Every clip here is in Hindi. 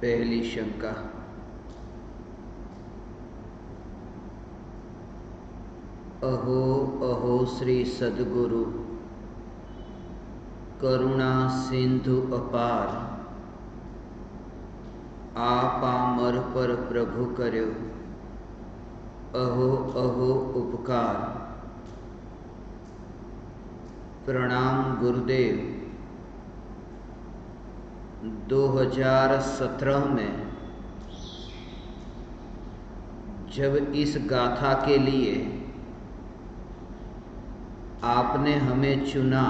पहली शंका। अहो अहो श्री सद्गुरु, करुणा सिंधु अपार, आप आमर पर प्रभु कर्यो, अहो अहो उपकार। प्रणाम गुरुदेव। 2017 में जब इस गाथा के लिए आपने हमें चुना,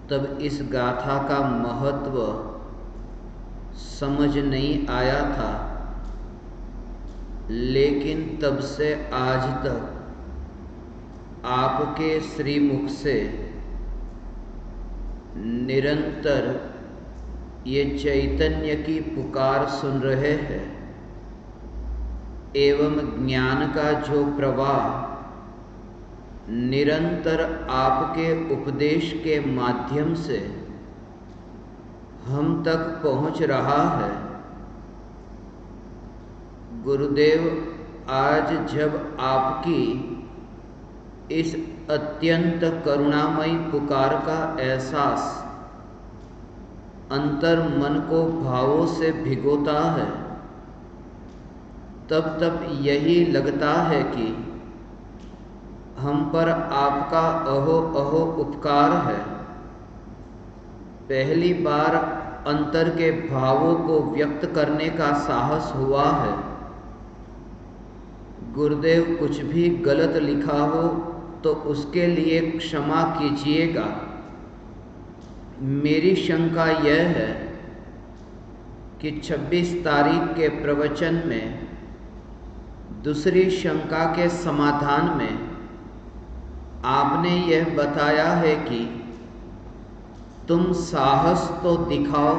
तब इस गाथा का महत्व समझ नहीं आया था, लेकिन तब से आज तक आपके श्रीमुख से निरंतर ये चैतन्य की पुकार सुन रहे हैं एवं ज्ञान का जो प्रवाह निरंतर आपके उपदेश के माध्यम से हम तक पहुंच रहा है। गुरुदेव, आज जब आपकी इस अत्यंत करुणामयी पुकार का एहसास अंतर मन को भावों से भिगोता है, तब यही लगता है कि हम पर आपका अहो अहो उपकार है। पहली बार अंतर के भावों को व्यक्त करने का साहस हुआ है। गुरुदेव, कुछ भी गलत लिखा हो तो उसके लिए क्षमा कीजिएगा। मेरी शंका यह है कि 26 तारीख के प्रवचन में दूसरी शंका के समाधान में आपने यह बताया है कि तुम साहस तो दिखाओ,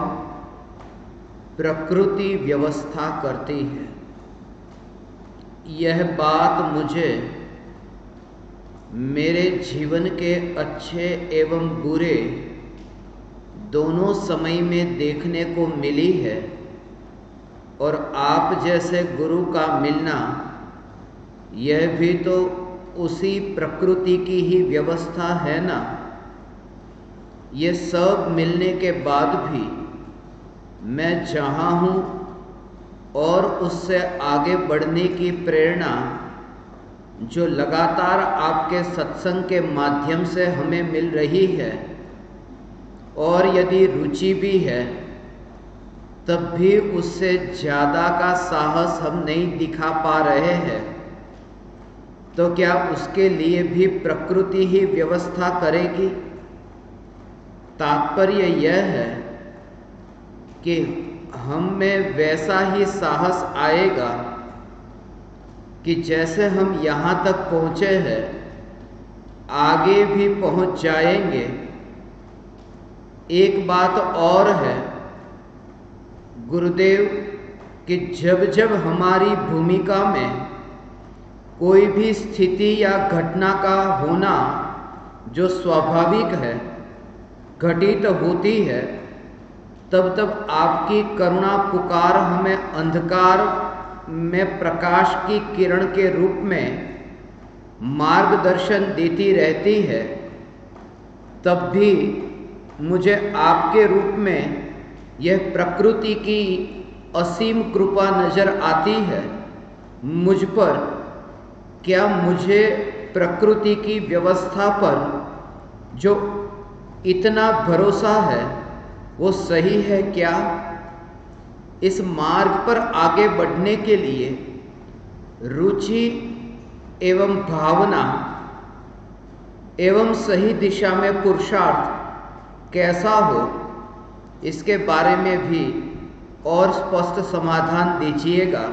प्रकृति व्यवस्था करती है। यह बात मुझे मेरे जीवन के अच्छे एवं बुरे दोनों समय में देखने को मिली है, और आप जैसे गुरु का मिलना यह भी तो उसी प्रकृति की ही व्यवस्था है ना। ये सब मिलने के बाद भी मैं जहाँ हूँ और उससे आगे बढ़ने की प्रेरणा जो लगातार आपके सत्संग के माध्यम से हमें मिल रही है, और यदि रुचि भी है, तब भी उससे ज़्यादा का साहस हम नहीं दिखा पा रहे हैं। तो क्या उसके लिए भी प्रकृति ही व्यवस्था करेगी? तात्पर्य यह है कि हम में वैसा ही साहस आएगा कि जैसे हम यहाँ तक पहुँचे हैं, आगे भी पहुँच जाएंगे। एक बात और है गुरुदेव, कि जब जब हमारी भूमिका में कोई भी स्थिति या घटना का होना जो स्वाभाविक है घटित होती है, तब आपकी करुणा पुकार हमें अंधकार में प्रकाश की किरण के रूप में मार्गदर्शन देती रहती है। तब भी मुझे आपके रूप में यह प्रकृति की असीम कृपा नजर आती है मुझ पर। क्या मुझे प्रकृति की व्यवस्था पर जो इतना भरोसा है वो सही है क्या? इस मार्ग पर आगे बढ़ने के लिए रुचि एवं भावना एवं सही दिशा में पुरुषार्थ कैसा हो, इसके बारे में भी और स्पष्ट समाधान दीजिएगा।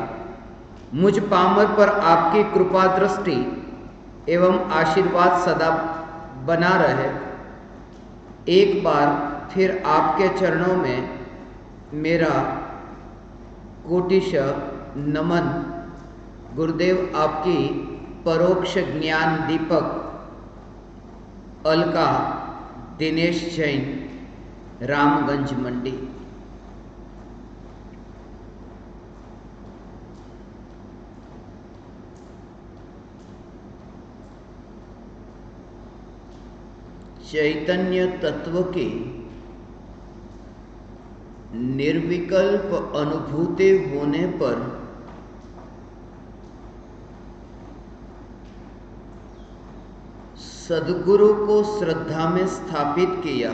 मुझ पामर पर आपकी कृपा दृष्टि एवं आशीर्वाद सदा बना रहे। एक बार फिर आपके चरणों में मेरा कोटिशः नमन। गुरुदेव, आपकी परोक्ष ज्ञान दीपक अलका दिनेश जैन, रामगंज मंडी। चैतन्य तत्व की निर्विकल्प अनुभूति होने पर सद्गुरु को श्रद्धा में स्थापित किया।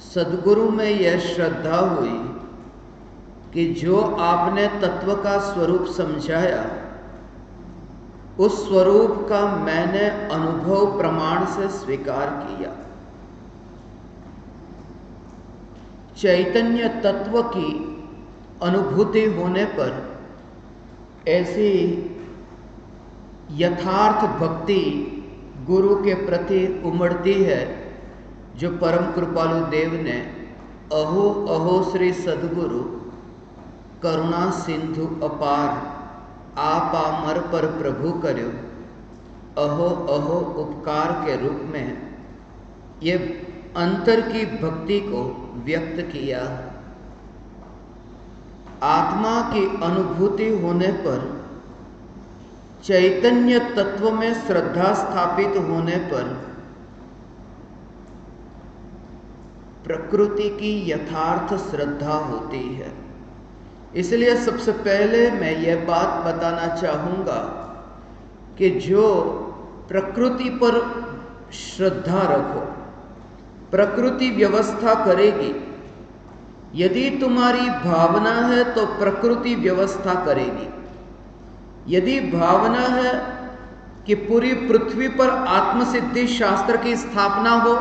सद्गुरु में यह श्रद्धा हुई कि जो आपने तत्व का स्वरूप समझाया, उस स्वरूप का मैंने अनुभव प्रमाण से स्वीकार किया। चैतन्य तत्व की अनुभूति होने पर ऐसी यथार्थ भक्ति गुरु के प्रति उमड़ती है, जो परम कृपालु देव ने अहो अहो श्री सद्गुरु करुणा सिंधु अपार आप आमर पर प्रभु कर्यो अहो अहो उपकार के रूप में ये अंतर की भक्ति को व्यक्त किया। आत्मा की अनुभूति होने पर, चैतन्य तत्व में श्रद्धा स्थापित होने पर प्रकृति की यथार्थ श्रद्धा होती है। इसलिए सबसे पहले मैं यह बात बताना चाहूँगा कि जो प्रकृति पर श्रद्धा रखो, प्रकृति व्यवस्था करेगी। यदि तुम्हारी भावना है तो प्रकृति व्यवस्था करेगी। यदि भावना है कि पूरी पृथ्वी पर आत्मसिद्धि शास्त्र की स्थापना हो,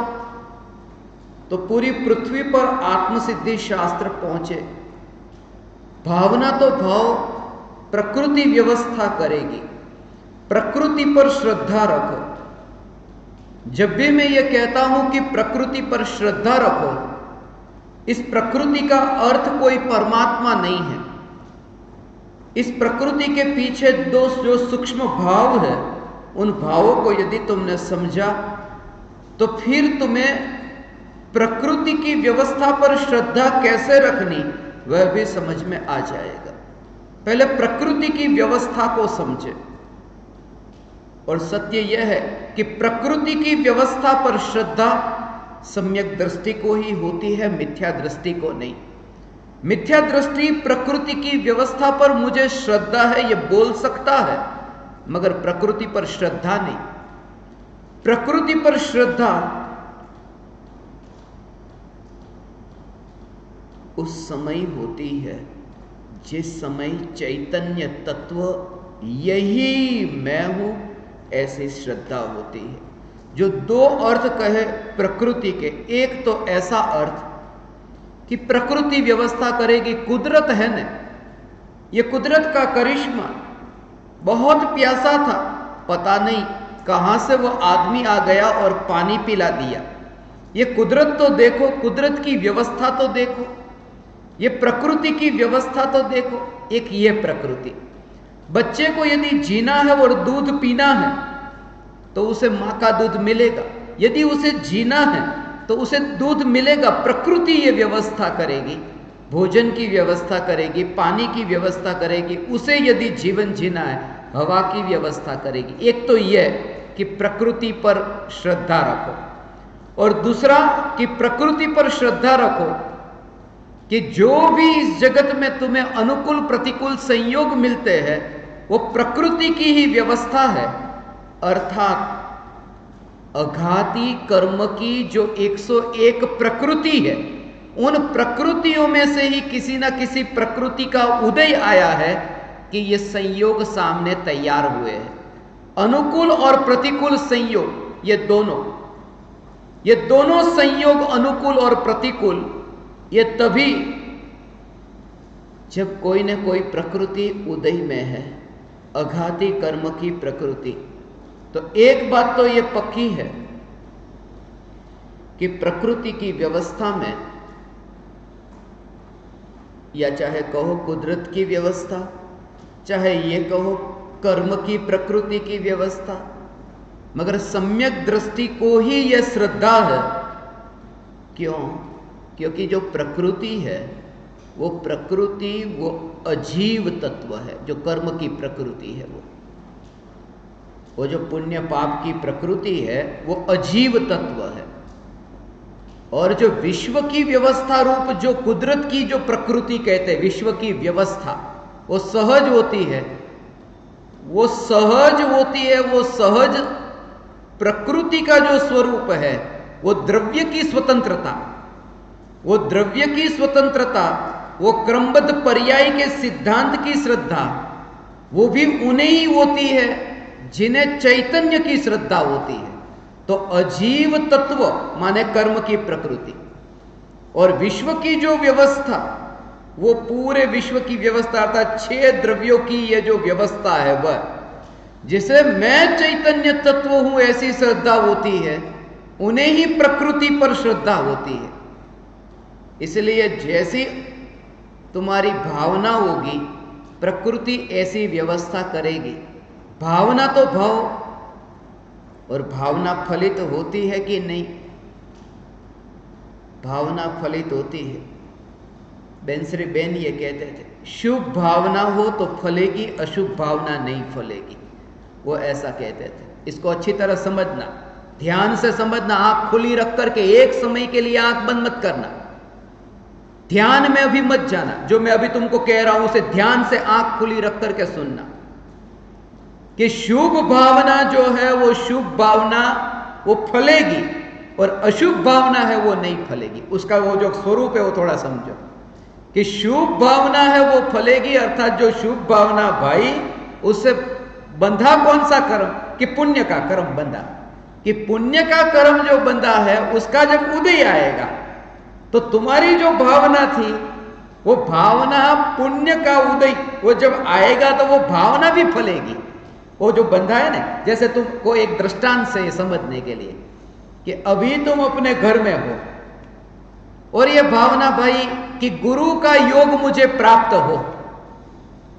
तो पूरी पृथ्वी पर आत्मसिद्धि शास्त्र पहुंचे। भावना तो भाव प्रकृति व्यवस्था करेगी। प्रकृति पर श्रद्धा रखो। जब भी मैं ये कहता हूं कि प्रकृति पर श्रद्धा रखो, इस प्रकृति का अर्थ कोई परमात्मा नहीं है। इस प्रकृति के पीछे दो जो सूक्ष्म भाव है, उन भावों को यदि तुमने समझा तो फिर तुम्हें प्रकृति की व्यवस्था पर श्रद्धा कैसे रखनी वह भी समझ में आ जाएगा। पहले प्रकृति की व्यवस्था को समझे। और सत्य यह है कि प्रकृति की व्यवस्था पर श्रद्धा सम्यक दृष्टि को ही होती है, मिथ्या दृष्टि को नहीं। मिथ्या दृष्टि प्रकृति की व्यवस्था पर मुझे श्रद्धा है यह बोल सकता है, मगर प्रकृति पर श्रद्धा नहीं। प्रकृति पर श्रद्धा उस समय होती है जिस समय चैतन्य तत्व यही मैं हूं, ऐसी श्रद्धा होती है। जो दो अर्थ कहे प्रकृति के, एक तो ऐसा अर्थ कि प्रकृति व्यवस्था करेगी, कुदरत है न, ये कुदरत का करिश्मा। बहुत प्यासा था, पता नहीं कहां से वो आदमी आ गया और पानी पिला दिया। ये कुदरत तो देखो, कुदरत की व्यवस्था तो देखो, ये प्रकृति की व्यवस्था तो देखो। एक ये प्रकृति, बच्चे को यदि जीना है और दूध पीना है तो उसे मां का दूध मिलेगा। यदि उसे जीना है तो उसे दूध मिलेगा। प्रकृति ये व्यवस्था करेगी, भोजन की व्यवस्था करेगी, पानी की व्यवस्था करेगी। उसे यदि जीवन जीना है, हवा की व्यवस्था करेगी। एक तो यह कि प्रकृति पर श्रद्धा रखो, और दूसरा कि प्रकृति पर श्रद्धा रखो कि जो भी इस जगत में तुम्हें अनुकूल प्रतिकूल संयोग मिलते हैं वो प्रकृति की ही व्यवस्था है। अर्थात अघाती कर्म की जो 101 प्रकृति है, उन प्रकृतियों में से ही किसी न किसी प्रकृति का उदय आया है कि ये संयोग सामने तैयार हुए हैं। अनुकूल और प्रतिकूल संयोग, ये दोनों संयोग अनुकूल और प्रतिकूल, ये तभी जब कोई न कोई प्रकृति उदय में है, अघाती कर्म की प्रकृति। तो एक बात तो ये पक्की है कि प्रकृति की व्यवस्था में, या चाहे कहो कुदरत की व्यवस्था, चाहे ये कहो कर्म की प्रकृति की व्यवस्था, मगर सम्यक दृष्टि को ही यह श्रद्धा है। क्यों? क्योंकि जो प्रकृति है वो प्रकृति वो अजीव तत्व है। जो कर्म की प्रकृति है वो जो पुण्य पाप की प्रकृति है वो अजीव तत्व है, और जो विश्व की व्यवस्था रूप जो कुदरत की जो प्रकृति कहते हैं, विश्व की व्यवस्था, वो सहज होती है। वो सहज होती है, वो सहज प्रकृति का जो स्वरूप है वो द्रव्य की स्वतंत्रता, वो द्रव्य की स्वतंत्रता, वो क्रमबद्ध पर्याय के सिद्धांत की श्रद्धा, वो भी उन्हें ही होती है जिन्हें चैतन्य की श्रद्धा होती है। तो अजीव तत्व माने कर्म की प्रकृति, और विश्व की जो व्यवस्था, वो पूरे विश्व की व्यवस्था अर्थात 6 द्रव्यों की ये जो व्यवस्था है वह, जिसे मैं चैतन्य तत्व हूं ऐसी श्रद्धा होती है, उन्हें ही प्रकृति पर श्रद्धा होती है। इसलिए जैसी तुम्हारी भावना होगी प्रकृति ऐसी व्यवस्था करेगी। भावना तो भाव, और भावना फलित होती है कि नहीं? भावना फलित होती है। बेंसरी बेन ये कहते थे, शुभ भावना हो तो फलेगी, अशुभ भावना नहीं फलेगी। वो ऐसा कहते थे। इसको अच्छी तरह समझना, ध्यान से समझना, आंख खुली रख करके एक समय के लिए आंख बंद मत करना, ध्यान में अभी मत जाना। जो मैं अभी तुमको कह रहा हूं उसे ध्यान से आंख खुली रख करके सुनना कि शुभ भावना जो है वो शुभ भावना वो फलेगी, और अशुभ भावना है वो नहीं फलेगी। उसका वो जो स्वरूप है वो थोड़ा समझो कि शुभ भावना है वो फलेगी, अर्थात जो शुभ भावना भाई, उससे बंधा कौन सा कर्म? कि पुण्य का कर्म बंधा, कि पुण्य का कर्म जो बंधा है उसका जब उदय आएगा तो तुम्हारी जो भावना थी वो भावना पुण्य का उदय वो जब आएगा तो वो भावना भी फलेगी। वो जो बंधा है ना, जैसे तुमको एक दृष्टांत से समझने के लिए कि अभी तुम अपने घर में हो और ये भावना भाई कि गुरु का योग मुझे प्राप्त हो,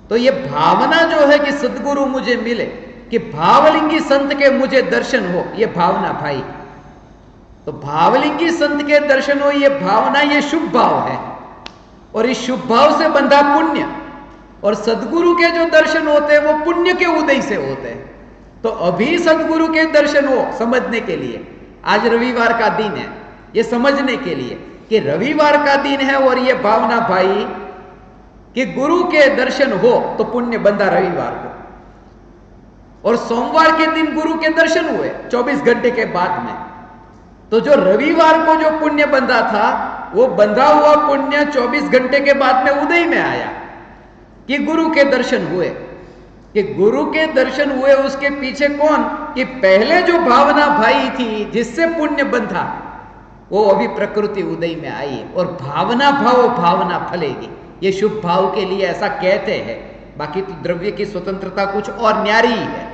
तो ये भावना जो है कि सद्गुरु मुझे मिले, कि भावलिंगी संत के मुझे दर्शन हो, ये भावना भाई। तो भावलिंगी संत के दर्शन हो, ये भावना, ये शुभ भाव है, और इस शुभ भाव से बंधा पुण्य, और सद्गुरु के जो दर्शन होते हैं वो पुण्य के उदय से होते हैं। तो अभी सद्गुरु के दर्शन हो समझने के लिए, आज रविवार का दिन है, ये समझने के लिए कि रविवार का दिन है और ये भावना भाई कि गुरु के दर्शन हो तो पुण्य बंधा रविवार को, और सोमवार के दिन गुरु के दर्शन हुए 24 घंटे के बाद में, तो जो रविवार को जो पुण्य बंधा था वो बंधा हुआ पुण्य 24 घंटे के बाद में उदय में आया कि गुरु के दर्शन हुए, कि गुरु के दर्शन हुए। उसके पीछे कौन? कि पहले जो भावना भाई थी जिससे पुण्य बंधा, वो अभी प्रकृति उदय में आई, और भावना भाव भावना फलेगी। ये शुभ भाव के लिए ऐसा कहते हैं, बाकी तो द्रव्य की स्वतंत्रता कुछ और न्यारी है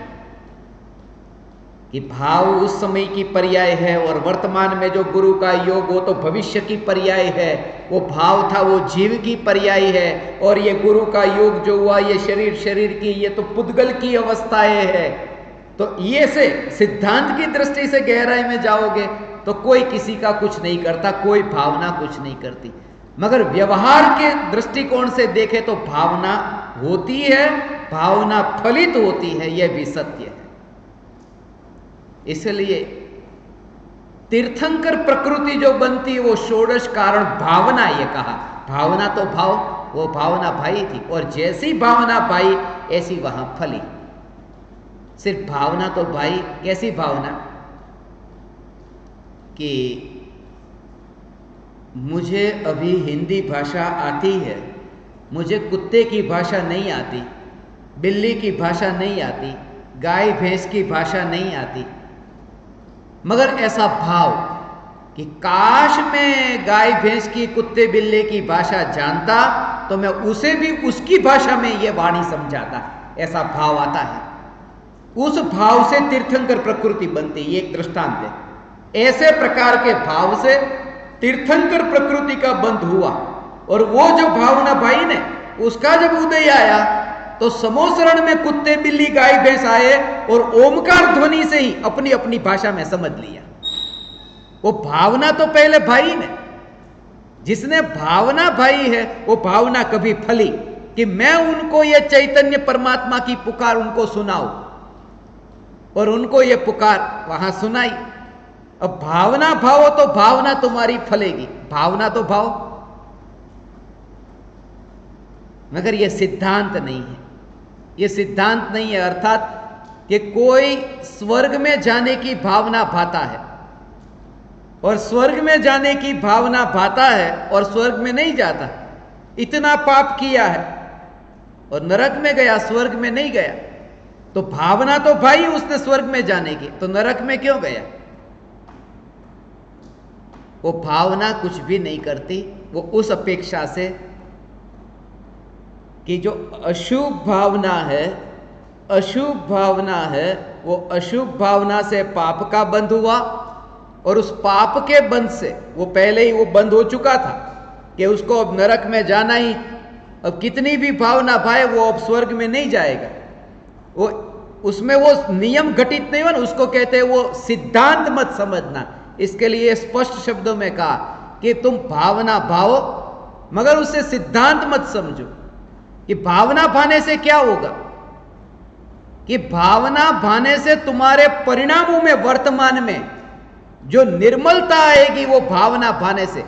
कि भाव उस समय की पर्याय है, और वर्तमान में जो गुरु का योग हो तो भविष्य की पर्याय है। वो भाव था वो जीव की पर्याय है, और ये गुरु का योग जो हुआ ये शरीर की, ये तो पुद्गल की अवस्थाएं है। तो ये से सिद्धांत की दृष्टि से गहराई में जाओगे तो कोई किसी का कुछ नहीं करता, कोई भावना कुछ नहीं करती, मगर व्यवहार के दृष्टिकोण से देखे तो भावना होती है, भावना फलित होती है, यह भी सत्य है। इसलिए तीर्थंकर प्रकृति जो बनती है वो षोडश कारण भावना, ये कहा भावना तो भाव, वो भावना भाई थी, और जैसी भावना भाई ऐसी वहां फली। सिर्फ भावना तो भाई, कैसी भावना? कि मुझे अभी हिंदी भाषा आती है, मुझे कुत्ते की भाषा नहीं आती, बिल्ली की भाषा नहीं आती, गाय भैंस की भाषा नहीं आती, मगर ऐसा भाव कि काश मैं गाय भैंस की, कुत्ते बिल्ले की भाषा जानता तो मैं उसे भी उसकी भाषा में ये वाणी समझाता, ऐसा भाव आता है। उस भाव से तीर्थंकर प्रकृति बनती, ये एक दृष्टांत है। ऐसे प्रकार के भाव से तीर्थंकर प्रकृति का बंध हुआ, और वो जो भावना भाई ने उसका जब उदय आया तो समोसरण में कुत्ते बिल्ली गाय भैंस आए, और ओमकार ध्वनि से ही अपनी अपनी भाषा में समझ लिया। वो भावना तो पहले भाई ने, जिसने भावना भाई है वो भावना कभी फली कि मैं उनको ये चैतन्य परमात्मा की पुकार उनको सुनाऊं, और उनको ये पुकार वहां सुनाई। अब भावना भावो तो भावना तुम्हारी फलेगी, भावना तो भाव, मगर यह सिद्धांत नहीं है, यह सिद्धांत नहीं है। अर्थात कि कोई स्वर्ग में जाने की भावना भाता है और स्वर्ग में जाने की भावना भाता है और स्वर्ग में नहीं जाता, इतना पाप किया है और नरक में गया, स्वर्ग में नहीं गया, तो भावना तो भाई उसने स्वर्ग में जाने की, तो नरक में क्यों गया? वो भावना कुछ भी नहीं करती, वो उस अपेक्षा से कि जो अशुभ भावना है, अशुभ भावना है, वो अशुभ भावना से पाप का बंध हुआ और उस पाप के बंध से वो पहले ही वो बंद हो चुका था कि उसको अब नरक में जाना ही, अब कितनी भी भावना भाए वो अब स्वर्ग में नहीं जाएगा। वो उसमें वो नियम घटित नहीं हुआ, उसको कहते हैं वो सिद्धांत मत समझना। इसके लिए स्पष्ट शब्दों में कहा कि तुम भावना भाओ मगर उससे सिद्धांत मत समझो कि भावना भाने से क्या होगा, कि भावना भाने से तुम्हारे परिणामों में वर्तमान में जो निर्मलता आएगी वो भावना भाने से।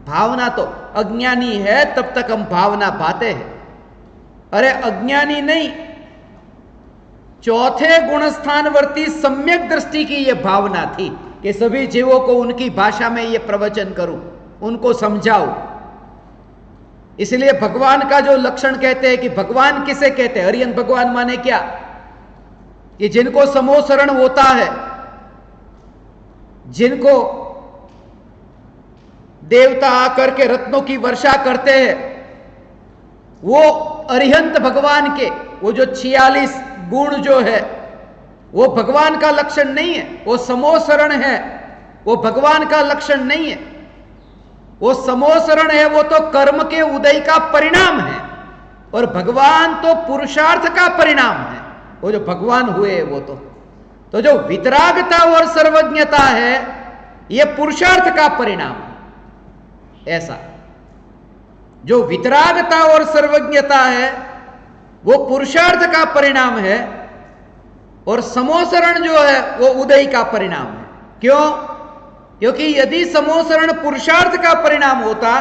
भावना तो अज्ञानी है तब तक हम भावना भाते हैं, अरे अज्ञानी नहीं, चौथे गुणस्थानवर्ती सम्यक दृष्टि की यह भावना थी कि सभी जीवों को उनकी भाषा में यह प्रवचन करूं, उनको समझाऊं। इसलिए भगवान का जो लक्षण कहते हैं कि भगवान किसे कहते हैं, हरियन भगवान माने क्या, कि जिनको समोसरण होता है, जिनको देवता आकर के रत्नों की वर्षा करते हैं, वो अरिहंत भगवान के वो जो 46 गुण जो है वो भगवान का लक्षण नहीं है, वो समोसरण है, वो भगवान का लक्षण नहीं है। वो समोसरण है, वो तो कर्म के उदय का परिणाम है और भगवान तो पुरुषार्थ का परिणाम है। वो जो भगवान हुए वो तो जो वितरागता और सर्वज्ञता है ये पुरुषार्थ का परिणाम है। ऐसा जो वितरागता और सर्वज्ञता है वो पुरुषार्थ का परिणाम है और समोसरण जो है वो उदय का परिणाम है। क्यों? क्योंकि यदि समोसरण पुरुषार्थ का परिणाम होता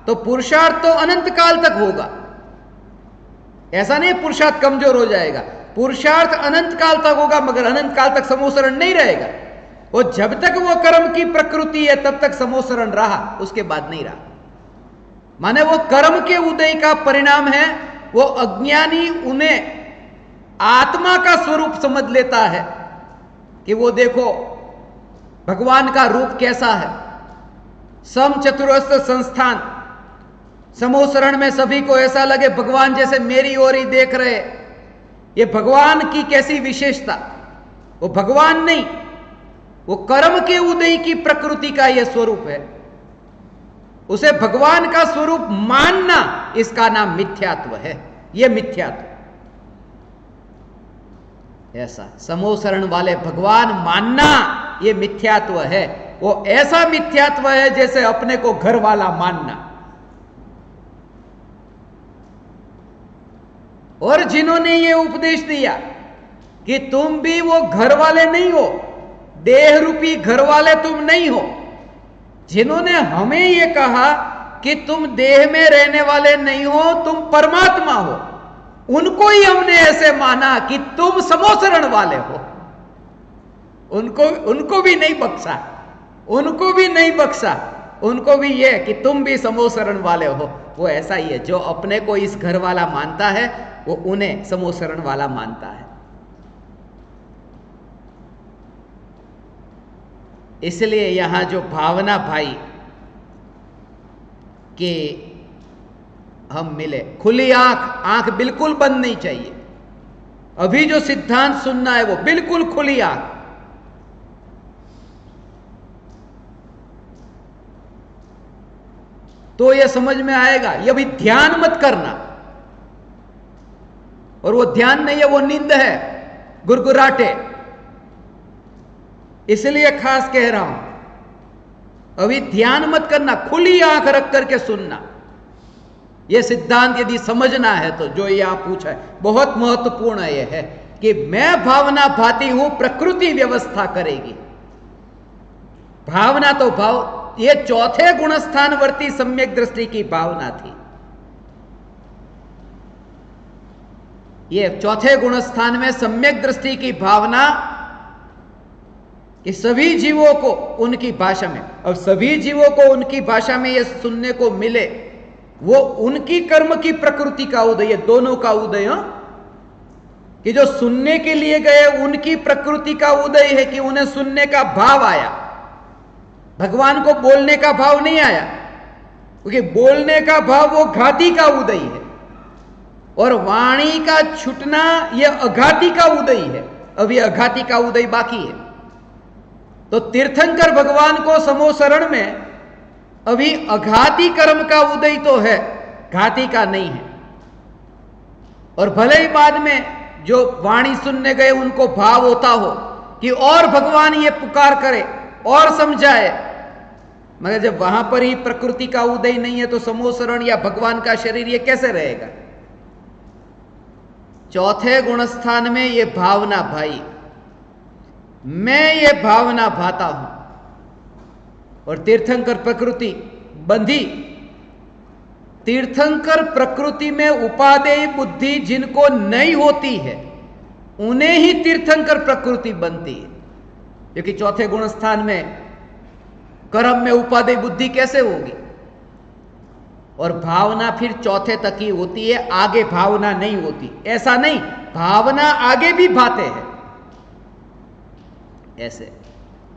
तो पुरुषार्थ तो अनंत काल तक होगा। ऐसा नहीं पुरुषार्थ कमजोर हो जाएगा, पुरुषार्थ अनंत काल तक होगा मगर अनंत काल तक समोसरण नहीं रहेगा। वो जब तक वो कर्म की प्रकृति है तब तक समोसरण रहा, उसके बाद नहीं रहा। माने वो कर्म के उदय का परिणाम है। वो अज्ञानी उन्हें आत्मा का स्वरूप समझ लेता है कि वो देखो भगवान का रूप कैसा है, सम चतुरस्र संस्थान, समोसरण में सभी को ऐसा लगे भगवान जैसे मेरी ओर ही देख रहे, ये भगवान की कैसी विशेषता। वो भगवान नहीं, वो कर्म के उदय की प्रकृति का यह स्वरूप है। उसे भगवान का स्वरूप मानना इसका नाम मिथ्यात्व है। यह मिथ्यात्व ऐसा समोसरण वाले भगवान मानना यह मिथ्यात्व है। वो ऐसा मिथ्यात्व है जैसे अपने को घर वाला मानना। और जिन्होंने ये उपदेश दिया कि तुम भी वो घर वाले नहीं हो, देह रूपी घर वाले तुम नहीं हो, जिन्होंने हमें ये कहा कि तुम देह में रहने वाले नहीं हो, तुम परमात्मा हो, उनको ही हमने ऐसे माना कि तुम समोसरण वाले हो। उनको भी नहीं बख्शा, उनको भी नहीं बख्शा, उनको भी ये कि तुम भी समोसरण वाले हो। वो ऐसा ही है, जो अपने को इस घर वाला मानता है वो उन्हें समोसरण वाला मानता है। इसलिए यहां जो भावना भाई कि हम मिले, खुली आंख बिल्कुल बंद नहीं चाहिए। अभी जो सिद्धांत सुनना है वो बिल्कुल खुली आंख। तो यह समझ में आएगा। ये भी ध्यान मत करना, और वो ध्यान नहीं है, वो नींद है, गुरगुराटे। इसलिए खास कह रहा हूं अभी ध्यान मत करना, खुली आंख रख करके सुनना। यह सिद्धांत यदि समझना है तो जो यहां पूछा है बहुत महत्वपूर्ण है, यह है कि मैं भावना भाती हूं, प्रकृति व्यवस्था करेगी। भावना तो भाव, ये चौथे गुणस्थानवर्ती सम्यक दृष्टि की भावना थी। ये चौथे गुणस्थान में सम्यक दृष्टि की भावना कि सभी जीवों को उनकी भाषा में, अब सभी जीवों को उनकी भाषा में ये सुनने को मिले, वो उनकी कर्म की प्रकृति का उदय, दोनों का उदय, कि जो सुनने के लिए गए उनकी प्रकृति का उदय है कि उन्हें सुनने का भाव आया, भगवान को बोलने का भाव नहीं आया, क्योंकि बोलने का भाव वो घाती का उदय है और वाणी का छूटना यह अघाती का उदय है। अभी अघाती का उदय बाकी है। तो तीर्थंकर भगवान को समोसरण में अभी अघाती कर्म का उदय तो है, घाती का नहीं है। और भले ही बाद में जो वाणी सुनने गए उनको भाव होता हो कि और भगवान ये पुकार करे और समझाए, मगर जब वहां पर ही प्रकृति का उदय नहीं है तो समोसरण या भगवान का शरीर ये कैसे रहेगा। चौथे गुणस्थान में ये भावना भाई, मैं ये भावना भाता हूं, और तीर्थंकर प्रकृति बंधी। तीर्थंकर प्रकृति में उपादेय बुद्धि जिनको नहीं होती है उन्हें ही तीर्थंकर प्रकृति बनती है, क्योंकि चौथे गुणस्थान में कर्म में उपादेय बुद्धि कैसे होगी। और भावना फिर चौथे तक ही होती है, आगे भावना नहीं होती। ऐसा नहीं, भावना आगे भी भाते हैं। ऐसे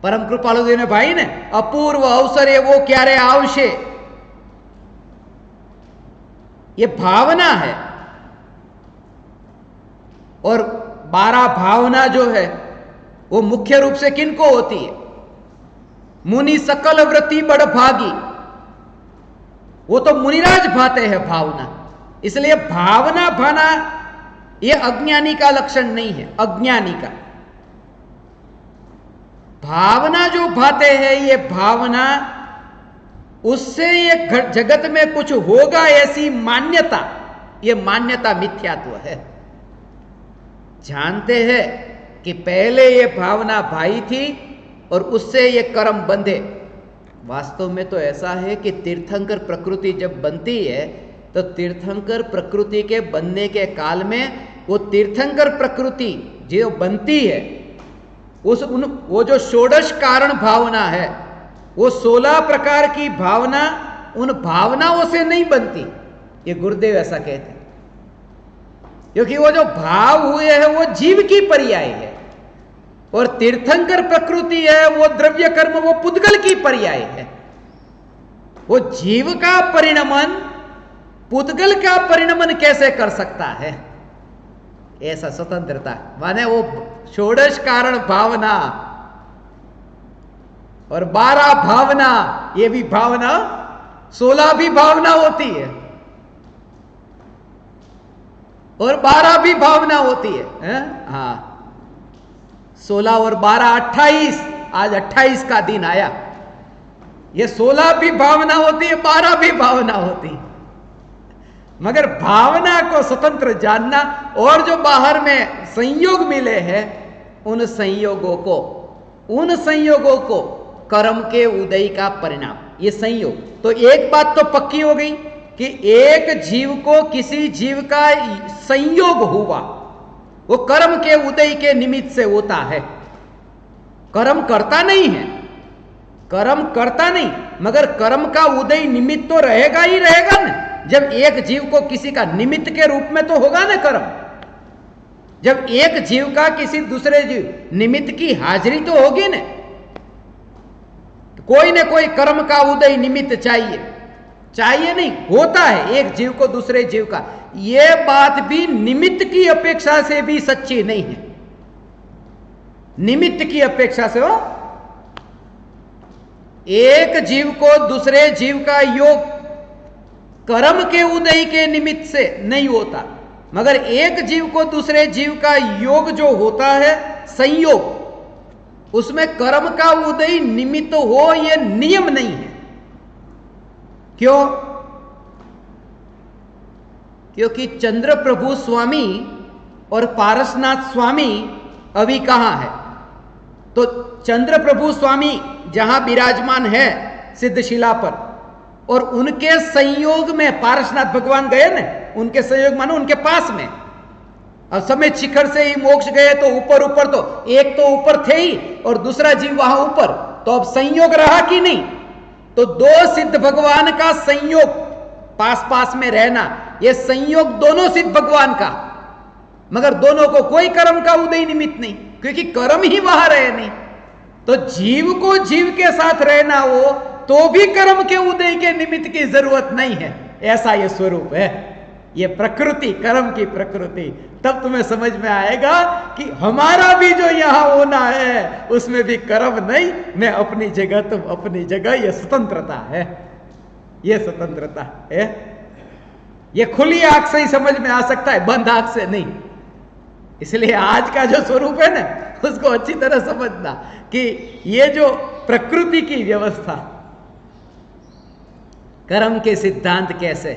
परम कृपालु देव भाई ने अपूर्व अवसर है वो क्यारे आवशे, ये भावना है। और 12 भावना जो है वो मुख्य रूप से किनको होती है। मुनि सकल व्रति बड़ भागी, वो तो मुनिराज भाते हैं भावना। इसलिए भावना भाना ये अज्ञानी का लक्षण नहीं है, अज्ञानी का। भावना जो भाते हैं ये भावना, उससे ये जगत में कुछ होगा ऐसी मान्यता, ये मान्यता मिथ्यात्व है। जानते हैं कि पहले ये भावना भाई थी और उससे ये कर्म बंधे। वास्तव में तो ऐसा है कि तीर्थंकर प्रकृति जब बनती है तो तीर्थंकर प्रकृति के बनने के काल में वो तीर्थंकर प्रकृति जो बनती है वो जो षोडश कारण भावना है, वो 16 प्रकार की भावना उन भावनाओं से नहीं बनती। ये गुरुदेव ऐसा कहते हैं, क्योंकि वो जो भाव हुए हैं वो जीव की पर्याय है, और तीर्थंकर प्रकृति है वो द्रव्य कर्म, वो पुद्गल की पर्याय है। वो जीव का परिणमन पुद्गल का परिणमन कैसे कर सकता है, ऐसा स्वतंत्रता माने वो षोडश कारण भावना और 12 भावना, ये भी भावना, 16 भी भावना होती है और 12 भी भावना होती है। हाँ, 16 और 12 28, आज 28 का दिन आया। ये 16 भी भावना होती है, 12 भी भावना होती है। मगर भावना को स्वतंत्र जानना और जो बाहर में संयोग मिले हैं उन संयोगों को कर्म के उदय का परिणाम, ये संयोग। तो एक बात तो पक्की हो गई कि एक जीव को किसी जीव का संयोग हुआ, वो कर्म के उदय के निमित्त से होता है। कर्म करता नहीं है, कर्म करता नहीं, मगर कर्म का उदय निमित्त तो रहेगा ही रहेगा ना। जब एक जीव को किसी का निमित्त के रूप में तो होगा ना कर्म। जब एक जीव का किसी दूसरे जीव निमित्त की हाजिरी तो होगी ना। कोई न कोई कर्म का उदय निमित्त चाहिए नहीं, होता है एक जीव को दूसरे जीव का। यह बात भी निमित्त की अपेक्षा से भी सच्ची नहीं है। निमित्त की अपेक्षा से हो, एक जीव को दूसरे जीव का योग कर्म के उदय के निमित्त से नहीं होता, मगर एक जीव को दूसरे जीव का योग जो होता है संयोग, उसमें कर्म का उदय निमित्त हो यह नियम नहीं है। क्यों? क्योंकि चंद्र प्रभु स्वामी और पारसनाथ स्वामी अभी कहां है? तो चंद्र प्रभु स्वामी जहां विराजमान है सिद्धशिला पर, और उनके संयोग में पारसनाथ भगवान गए ना, उनके संयोग मानो उनके पास में। अब समेत शिखर से ही मोक्ष गए तो ऊपर ऊपर, तो एक तो ऊपर थे ही और दूसरा जीव वहां ऊपर, तो अब संयोग रहा कि नहीं? तो दो सिद्ध भगवान का संयोग, पास पास में रहना, यह संयोग दोनों सिद्ध भगवान का, मगर दोनों को कोई कर्म का उदय निमित्त नहीं, क्योंकि कर्म ही वहां रहे नहीं। तो जीव को जीव के साथ रहना हो तो भी कर्म के उदय के निमित्त की जरूरत नहीं है, ऐसा यह स्वरूप है। ये प्रकृति, कर्म की प्रकृति, तब तुम्हें समझ में आएगा कि हमारा भी जो यहां होना है उसमें भी कर्म नहीं, मैं अपनी जगह तुम अपनी जगह, यह स्वतंत्रता है, यह स्वतंत्रता है। यह खुली आंख से ही समझ में आ सकता है, बंद आंख से नहीं। इसलिए आज का जो स्वरूप है ना, उसको अच्छी तरह समझना कि ये जो प्रकृति की व्यवस्था, कर्म के सिद्धांत कैसे,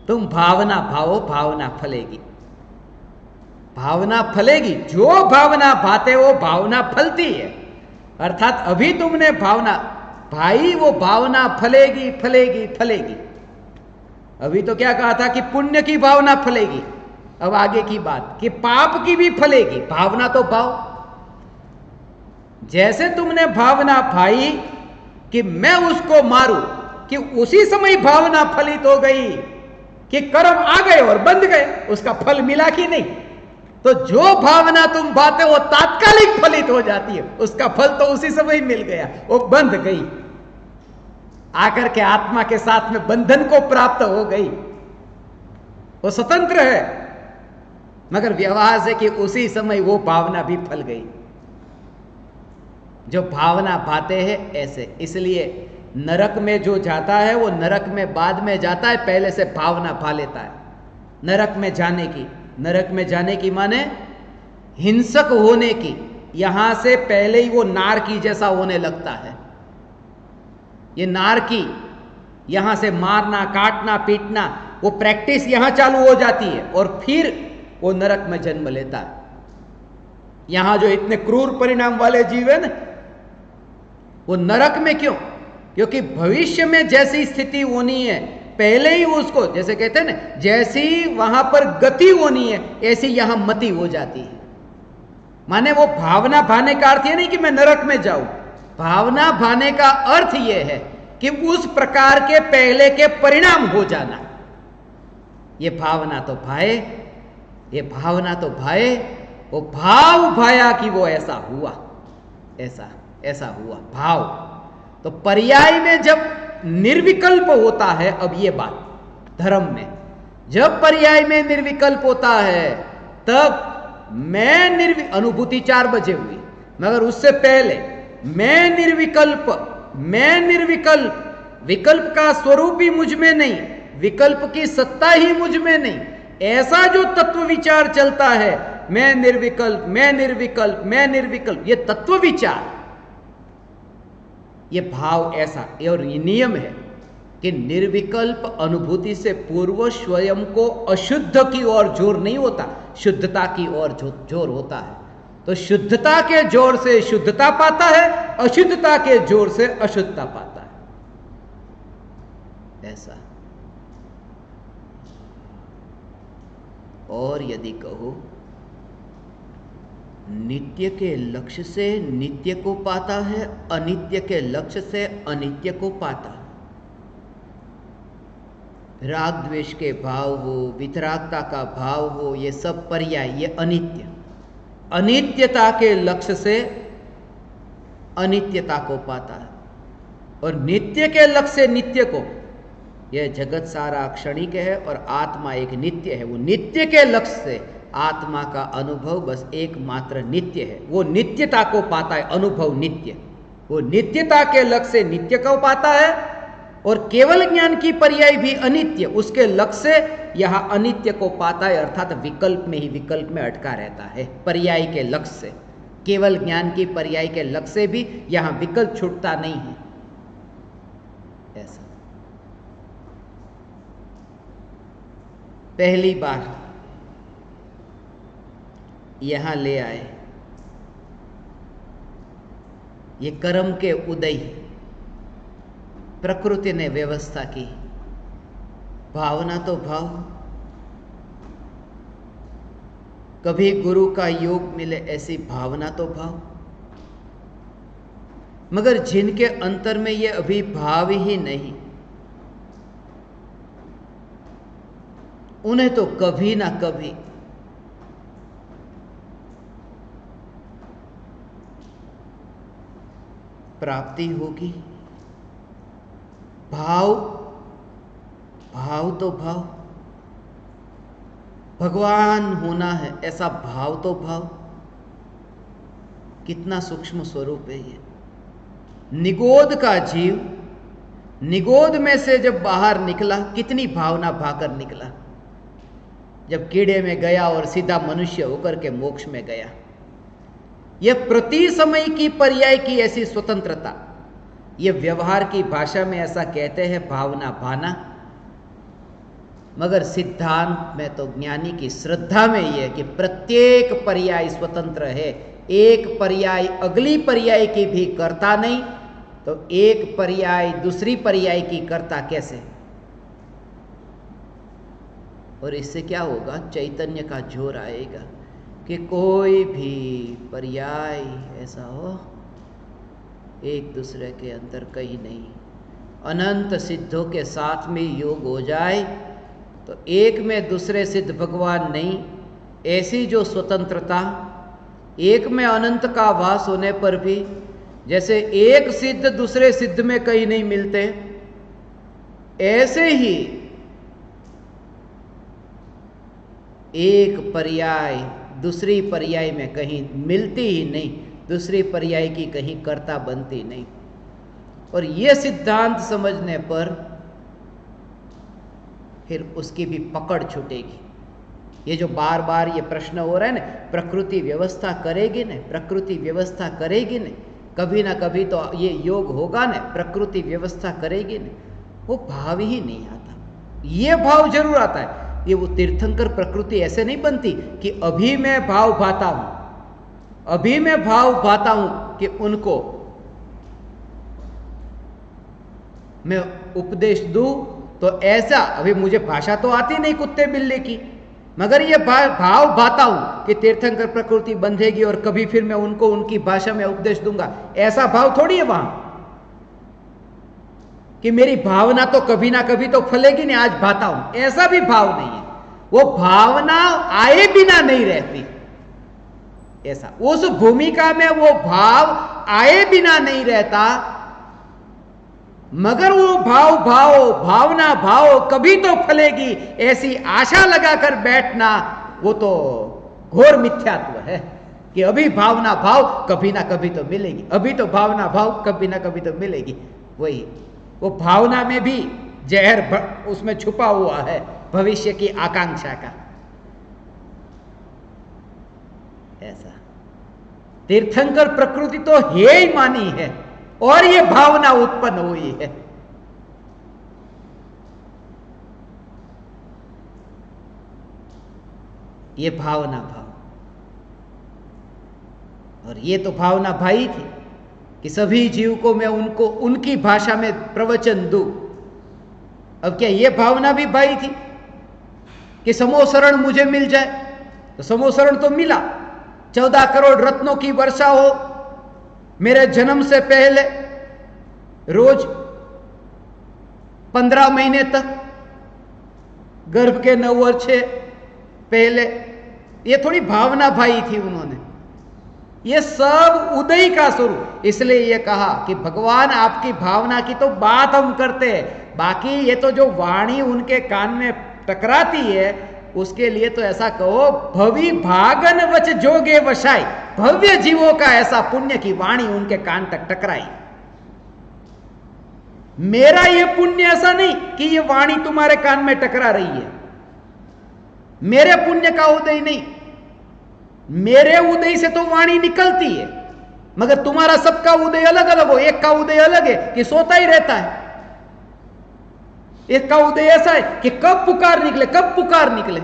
तुम भावना भावो, भावना फलेगी, भावना फलेगी। जो भावना भाते वो भावना फलती है। अर्थात अभी तुमने भावना भाई, वो भावना फलेगी फलेगी फलेगी। अभी तो क्या कहा था कि पुण्य की भावना फलेगी, अब आगे की बात कि पाप की भी फलेगी। भावना तो भाव, जैसे तुमने भावना भाई कि मैं उसको मारूं, कि उसी समय भावना फलित हो गई कि कर्म आ गए और बंध गए, उसका फल मिला कि नहीं? तो जो भावना तुम भाते वो तात्कालिक फलित हो जाती है, उसका फल तो उसी समय मिल गया, वो बंध गई, आकर के आत्मा के साथ में बंधन को प्राप्त हो गई। वो स्वतंत्र है, मगर व्यवहार से कि उसी समय वो भावना भी फल गई। जो भावना भाते हैं ऐसे, इसलिए नरक में जो जाता है वो नरक में बाद में जाता है, पहले से भावना भा लेता है नरक में जाने की। नरक में जाने की माने हिंसक होने की, यहां से पहले ही वो नारकी जैसा होने लगता है। ये नारकी, यहां से मारना काटना पीटना, वो प्रैक्टिस यहां चालू हो जाती है और फिर वो नरक में जन्म लेता है। यहां जो इतने क्रूर परिणाम वाले जीव है ना, वो नरक में क्यों? क्योंकि भविष्य में जैसी स्थिति होनी है पहले ही उसको, जैसे कहते हैं ना, जैसी वहां पर गति होनी है ऐसी यहां मति हो जाती है। माने वो भावना भाने का अर्थ ये नहीं कि मैं नरक में जाऊं, भावना भाने का अर्थ यह है कि उस प्रकार के पहले के परिणाम हो जाना। ये भावना तो भाए, ये भावना तो भाए, वो भाव भाया कि वो ऐसा हुआ, ऐसा ऐसा हुआ भाव। तो पर्याय में जब निर्विकल्प होता है, अब ये बात धर्म में जब पर्याय में निर्विकल्प होता है तब मैं अनुभूति 4 बजे हुई, मगर उससे पहले मैं निर्विकल्प, विकल्प का स्वरूप भी मुझ में नहीं, विकल्प की सत्ता ही मुझ में नहीं, ऐसा जो तत्व विचार चलता है, मैं निर्विकल्प मैं निर्विकल्प मैं निर्विकल्प, ये तत्व विचार, ये भाव ऐसा, और ये नियम है कि निर्विकल्प अनुभूति से पूर्व स्वयं को अशुद्ध की ओर जोर नहीं होता, शुद्धता की ओर जोर होता है। तो शुद्धता के जोर से शुद्धता पाता है, अशुद्धता के जोर से अशुद्धता पाता है, ऐसा। और यदि कहो नित्य के लक्ष्य से नित्य को पाता है, अनित्य के लक्ष्य से अनित्य को पाता है। राग द्वेष के भाव हो, वितरागता का भाव हो, ये सब पर्याय, ये अनित्य, अनित्यता के लक्ष्य से अनित्यता को पाता है। और नित्य के लक्ष्य से नित्य को, यह जगत सारा क्षणिक है और आत्मा एक नित्य है। वो नित्य के लक्ष्य से आत्मा का अनुभव बस एकमात्र नित्य है, वो नित्यता को पाता है, अनुभव नित्य, वो नित्यता के लक्ष्य से नित्य को पाता है। और केवल ज्ञान की पर्याय भी अनित्य, उसके लक्ष्य से यहां अनित्य को पाता है, अर्थात विकल्प में ही विकल्प में अटका रहता है। पर्याय के लक्ष्य से, केवल ज्ञान की पर्याय के लक्ष्य से भी यहां विकल्प छूटता नहीं है, ऐसा। पहली बार यहां ले आए। ये कर्म के उदय प्रकृति ने व्यवस्था की। भावना तो भाव, कभी गुरु का योग मिले ऐसी भावना तो भाव, मगर जिनके अंतर में ये अभी भाव ही नहीं, उन्हें तो कभी ना कभी प्राप्ति होगी। भाव, भाव तो भाव, भगवान होना है ऐसा भाव तो भाव, कितना सूक्ष्म स्वरूप है ये। निगोद का जीव निगोद में से जब बाहर निकला, कितनी भावना भाकर निकला। जब कीड़े में गया और सीधा मनुष्य होकर के मोक्ष में गया। यह प्रति समय की पर्याय की ऐसी स्वतंत्रता, यह व्यवहार की भाषा में ऐसा कहते हैं भावना भाना, मगर सिद्धांत में तो ज्ञानी की श्रद्धा में यह है कि प्रत्येक पर्याय स्वतंत्र है। एक पर्याय अगली पर्याय की भी करता नहीं, तो एक पर्याय दूसरी पर्याय की करता कैसे? और इससे क्या होगा? चैतन्य का जोर आएगा कि कोई भी पर्याय ऐसा हो एक दूसरे के अंदर कहीं नहीं। अनंत सिद्धों के साथ में योग हो जाए तो एक में दूसरे सिद्ध भगवान नहीं, ऐसी जो स्वतंत्रता, एक में अनंत का वास होने पर भी जैसे एक सिद्ध दूसरे सिद्ध में कहीं नहीं मिलते, ऐसे ही एक पर्याय दूसरी पर्याय में कहीं मिलती ही नहीं, दूसरी पर्याय की कहीं कर्ता बनती नहीं। और यह सिद्धांत समझने पर फिर उसकी भी पकड़ छूटेगी। ये जो बार बार ये प्रश्न हो रहा है ना, प्रकृति व्यवस्था करेगी ना, प्रकृति व्यवस्था करेगी ना, कभी ना कभी तो ये योग होगा ना, प्रकृति व्यवस्था करेगी ना, वो भाव ही नहीं आता। ये भाव जरूर आता है। ये वो तीर्थंकर प्रकृति ऐसे नहीं बनती कि अभी मैं भाव भाता हूं, अभी मैं भाव भाता हूं कि उनको मैं उपदेश दूं, तो ऐसा अभी मुझे भाषा तो आती नहीं कुत्ते बिल्ली की, मगर ये भाव भाता हूं कि तीर्थंकर प्रकृति बंधेगी और कभी फिर मैं उनको उनकी भाषा में उपदेश दूंगा। ऐसा भाव थोड़ी है वहां कि मेरी भावना तो कभी ना कभी तो फलेगी नहीं, आज भाता हूं, ऐसा भी भाव नहीं है। वो भावना आए बिना नहीं रहती, ऐसा उस भूमिका में वो भाव आए बिना नहीं रहता, मगर वो भावना कभी तो फलेगी, ऐसी आशा लगाकर बैठना, वो तो घोर मिथ्यात्व है कि अभी भावना भाव कभी ना कभी तो मिलेगी, अभी तो भावना भाव कभी ना कभी तो मिलेगी। वही वो भावना में भी जहर उसमें छुपा हुआ है, भविष्य की आकांक्षा का। ऐसा तीर्थंकर प्रकृति तो है ही मानी है और ये भावना उत्पन्न हुई है। ये भावना भाव, और ये तो भावना भाई थी कि सभी जीव को मैं उनको उनकी भाषा में प्रवचन दूं। अब क्या ये भावना भी भाई थी कि समोसरण मुझे मिल जाए? तो समोसरण तो मिला, 14 करोड़ रत्नों की वर्षा हो मेरे जन्म से पहले, रोज 15 महीने तक, गर्भ के 9 और 6 पहले, ये थोड़ी भावना भाई थी उन्होंने। ये सब उदय का स्वरूप। इसलिए ये कहा कि भगवान आपकी भावना की तो बात हम करते हैं, बाकी ये तो जो वाणी उनके कान में टकराती है, उसके लिए तो ऐसा कहो, भवि भागन वच जोगे वशाई, भव्य जीवों का ऐसा पुण्य की वाणी उनके कान तक टकराई। मेरा ये पुण्य ऐसा नहीं कि ये वाणी तुम्हारे कान में टकरा रही है, मेरे पुण्य का उदय नहीं, मेरे उदय से तो वाणी निकलती है, मगर तुम्हारा सबका उदय अलग अलग हो। एक का उदय अलग है कि सोता ही रहता है, एक का उदय ऐसा है कि कब पुकार निकले, कब पुकार निकले।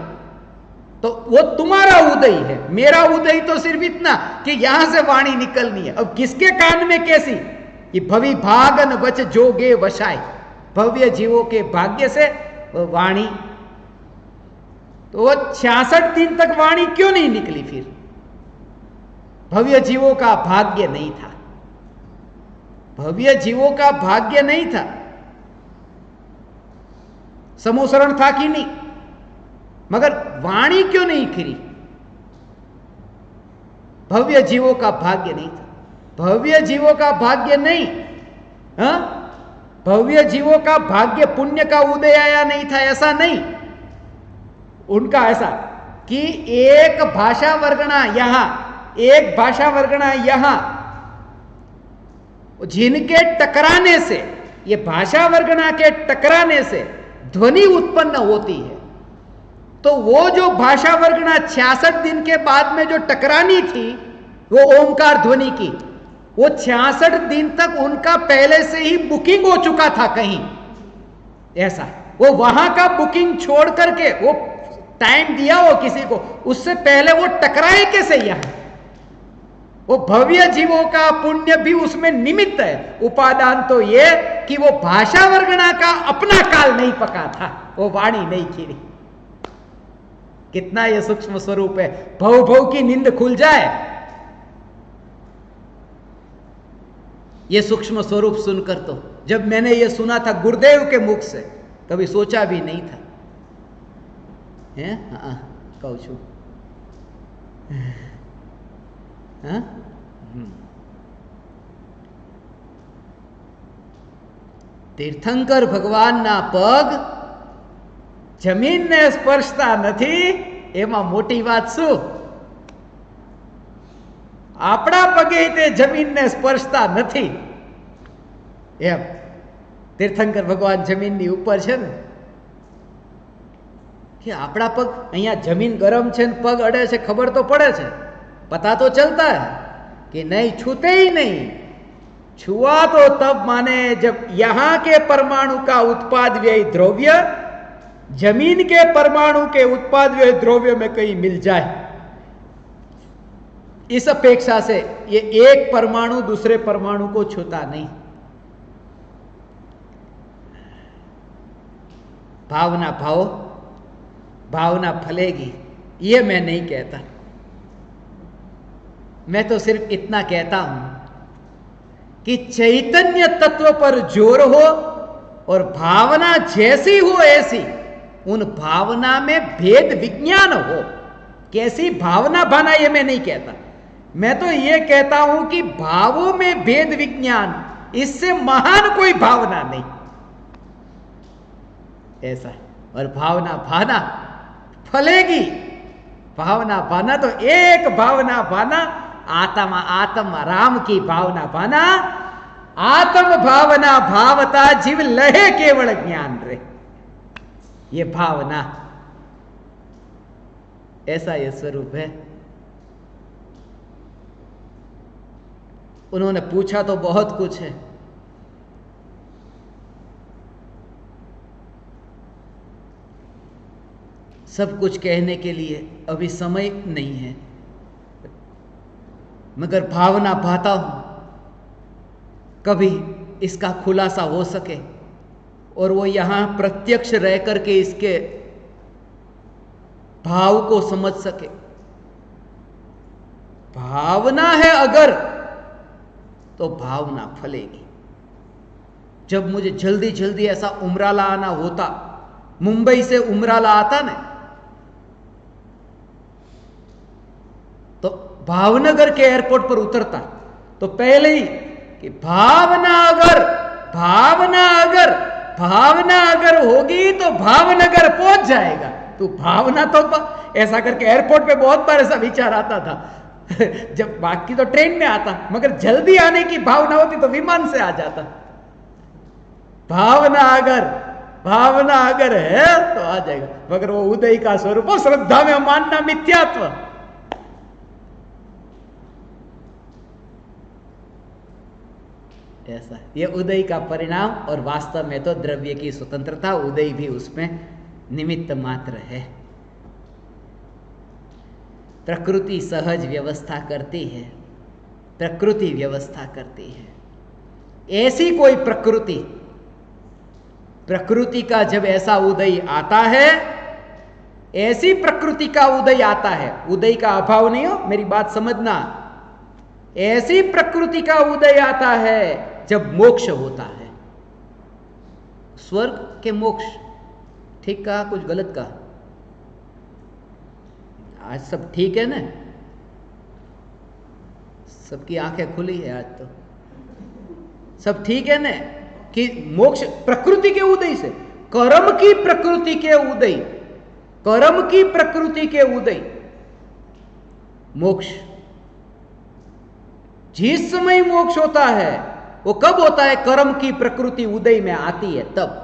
तो वो तुम्हारा उदय है। मेरा उदय तो सिर्फ इतना कि यहां से वाणी निकलनी है। अब किसके कान में कैसी? कि भवि भागन वच जोगे वशाय, भव्य जीवों के भाग्य से वाणी। तो वो 66 दिन तक वाणी क्यों नहीं निकली? फिर भव्य जीवों का भाग्य नहीं था, भव्य जीवों का भाग्य नहीं था। समूसरण था कि नहीं, मगर वाणी क्यों नहीं खिरी? भव्य जीवों का भाग्य नहीं था। भव्य जीवों का भाग्य नहीं, हाँ? भव्य जीवों का भाग्य पुण्य का उदय आया नहीं था, ऐसा नहीं। उनका ऐसा कि एक भाषा वर्गणा यहां, एक भाषा वर्गणा यहां, जिनके टकराने से, ये भाषा वर्गणा के टकराने से ध्वनि उत्पन्न होती है। तो वो जो भाषा वर्गणा 66 दिन के बाद में जो टकरानी थी, वो ओंकार ध्वनि की, वो 66 दिन तक उनका पहले से ही बुकिंग हो चुका था कहीं। ऐसा वो वहां का बुकिंग छोड़ करके वो टाइम दिया हो किसी को, उससे पहले वो टकराए कैसे? यहां वो भव्य जीवों का पुण्य भी उसमें निमित्त है। उपादान तो ये कि वो भाषा वर्गणा का अपना काल नहीं पका था, वो वाणी नहीं खीरी। कितना ये सूक्ष्म स्वरूप है। भव भव की नींद खुल जाए, ये सूक्ष्म स्वरूप सुनकर। तो जब मैंने ये सुना था गुरुदेव के मुख से, कभी सोचा भी नहीं था। है हाँ, कहूं छू हाँ? तीर्थंकर भगवानना पग જમીનને સ્પર્શતા નથી, એમાં મોટી વાત શું? આપણા પગે તે જમીનને સ્પર્શતા નથી। એમ તીર્થંકર ભગવાન જમીનની ઉપર છે ને, कि આપણા પગ અહીંયા જમીન ગરમ છે ને પગ અડે છે, ખબર તો પડે છે, पता तो चलता है कि नहीं, छूते ही नहीं। छुआ तो तब माने जब यहां के परमाणु का उत्पाद व्यय द्रव्य जमीन के परमाणु के उत्पाद व्यय द्रव्य में कहीं मिल जाए। इस अपेक्षा से ये एक परमाणु दूसरे परमाणु को छूता नहीं। भावना भाव, भावना फलेगी, ये मैं नहीं कहता। मैं तो सिर्फ इतना कहता हूं कि चैतन्य तत्व पर जोर हो और भावना जैसी हो ऐसी, उन भावना में भेद विज्ञान हो। कैसी भावना भाना ये मैं नहीं कहता, मैं तो ये कहता हूं कि भावों में भेद विज्ञान, इससे महान कोई भावना नहीं। ऐसा है। और भावना भाना फलेगी। भावना भाना तो एक भावना भाना, आत्मा आत्मा राम की भावना भाना। आत्म भावना भावता जीव लहे केवल ज्ञान रे, ये भावना, ऐसा ये स्वरूप है। उन्होंने पूछा तो बहुत कुछ है, सब कुछ कहने के लिए अभी समय नहीं है, मगर भावना भाता हूं कभी इसका खुलासा हो सके और वो यहां प्रत्यक्ष रह करके इसके भाव को समझ सके। भावना है अगर, तो भावना फलेगी। जब मुझे जल्दी जल्दी ऐसा उमराला आना होता, मुंबई से उमराला आता ना, तो भावनगर के एयरपोर्ट पर उतरता तो पहले ही कि भावना अगर, भावना अगर, भावना अगर होगी तो भावनगर पहुंच जाएगा। तो भावना तो ऐसा करके एयरपोर्ट पे बहुत बार ऐसा विचार आता था। जब बाकी तो ट्रेन में आता, मगर जल्दी आने की भावना होती तो विमान से आ जाता। भावना अगर है तो आ जाएगा, मगर वो उदय का स्वरूप, श्रद्धा में मानना मिथ्यात्व। ऐसा ये उदय का परिणाम, और वास्तव में तो द्रव्य की स्वतंत्रता, उदय भी उसमें निमित्त मात्र है। प्रकृति सहज व्यवस्था करती है, प्रकृति व्यवस्था करती है। ऐसी कोई प्रकृति का जब ऐसा उदय आता है, ऐसी प्रकृति का उदय आता है, उदय का अभाव नहीं हो, मेरी बात समझना, ऐसी प्रकृति का उदय आता है जब मोक्ष होता है। स्वर्ग के मोक्ष, ठीक कहा कुछ गलत कहा? आज सब ठीक है ना? सबकी आंखें खुली है आज तो, सब ठीक है ना? कि मोक्ष प्रकृति के उदय से, कर्म की प्रकृति के उदय, कर्म की प्रकृति के उदय, मोक्ष। जिस समय मोक्ष होता है वो कब होता है? कर्म की प्रकृति उदय में आती है तब।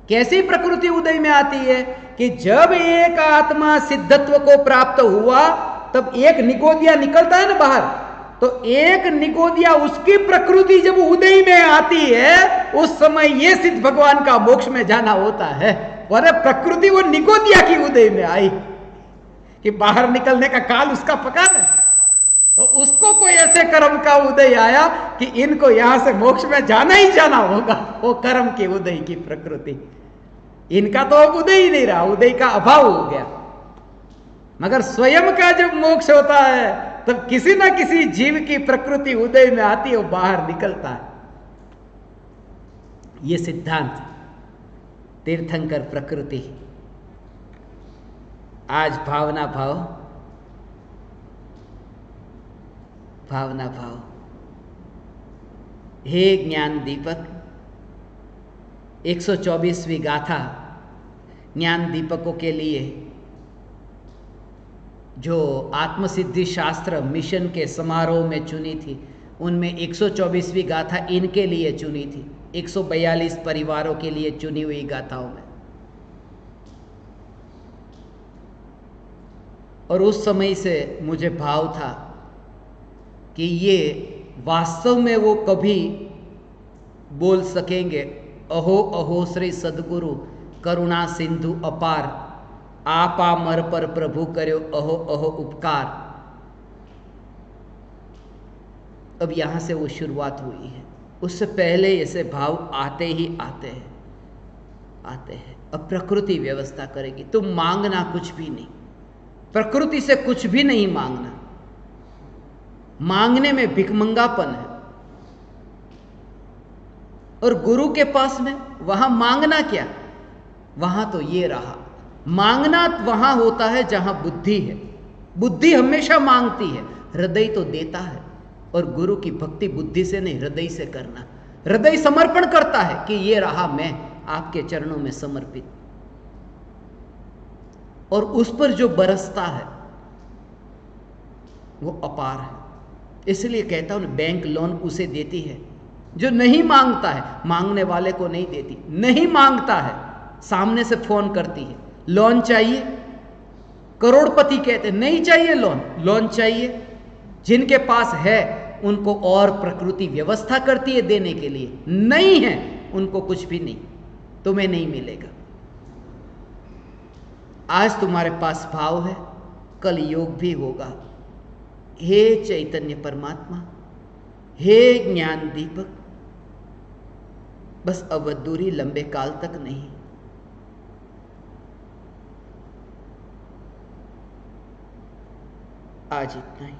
कैसी प्रकृति उदय में आती है? कि जब एक आत्मा सिद्धत्व को प्राप्त हुआ तब एक निगोदिया निकलता है ना बाहर, तो एक निगोदिया उसकी प्रकृति जब उदय में आती है उस समय ये सिद्ध भगवान का मोक्ष में जाना होता है। वह प्रकृति वो निगोदिया की उदय में आई कि बाहर निकलने का काल उसका पका है, तो उसको कोई ऐसे कर्म का उदय आया कि इनको यहां से मोक्ष में जाना ही जाना होगा, वो कर्म के उदय की प्रकृति। इनका तो अब उदय ही नहीं रहा, उदय का अभाव हो गया। मगर स्वयं का जब मोक्ष होता है तब किसी ना किसी जीव की प्रकृति उदय में आती है, वो बाहर निकलता है। ये सिद्धांत तीर्थंकर प्रकृति। आज भावना भाव, भावना भाव। हे ज्ञान दीपक, 124वीं गाथा ज्ञान दीपकों के लिए, जो आत्मसिद्धि शास्त्र मिशन के समारोह में चुनी थी, उनमें 124वीं गाथा इनके लिए चुनी थी, 142 परिवारों के लिए चुनी हुई गाथाओं में। और उस समय से मुझे भाव था कि ये वास्तव में वो कभी बोल सकेंगे, अहो अहो श्री सदगुरु करुणा सिंधु अपार, आपा मर पर प्रभु करो अहो अहो उपकार। अब यहां से वो शुरुआत हुई है, उससे पहले ऐसे भाव आते ही आते हैं, आते हैं। अब प्रकृति व्यवस्था करेगी, तुम मांगना कुछ भी नहीं, प्रकृति से कुछ भी नहीं मांगना। मांगने में भिखमंगापन है, और गुरु के पास में वहां मांगना क्या? वहां तो ये रहा, मांगना वहां होता है जहां बुद्धि है। बुद्धि हमेशा मांगती है, हृदय तो देता है। और गुरु की भक्ति बुद्धि से नहीं, हृदय से करना। हृदय समर्पण करता है कि ये रहा मैं आपके चरणों में समर्पित, और उस पर जो बरसता है वो अपार है। इसलिए कहता हूं, बैंक लोन उसे देती है जो नहीं मांगता है, मांगने वाले को नहीं देती। नहीं मांगता है, सामने से फोन करती है, लोन चाहिए? करोड़पति कहते नहीं चाहिए लोन, लोन चाहिए। जिनके पास है उनको और प्रकृति व्यवस्था करती है देने के लिए, नहीं है उनको कुछ भी नहीं, तुम्हें नहीं मिलेगा। आज तुम्हारे पास भाव है, कल योग भी होगा। हे चैतन्य परमात्मा, हे ज्ञान दीपक, बस अवध दूरी लंबे काल तक नहीं। आज इतना ही।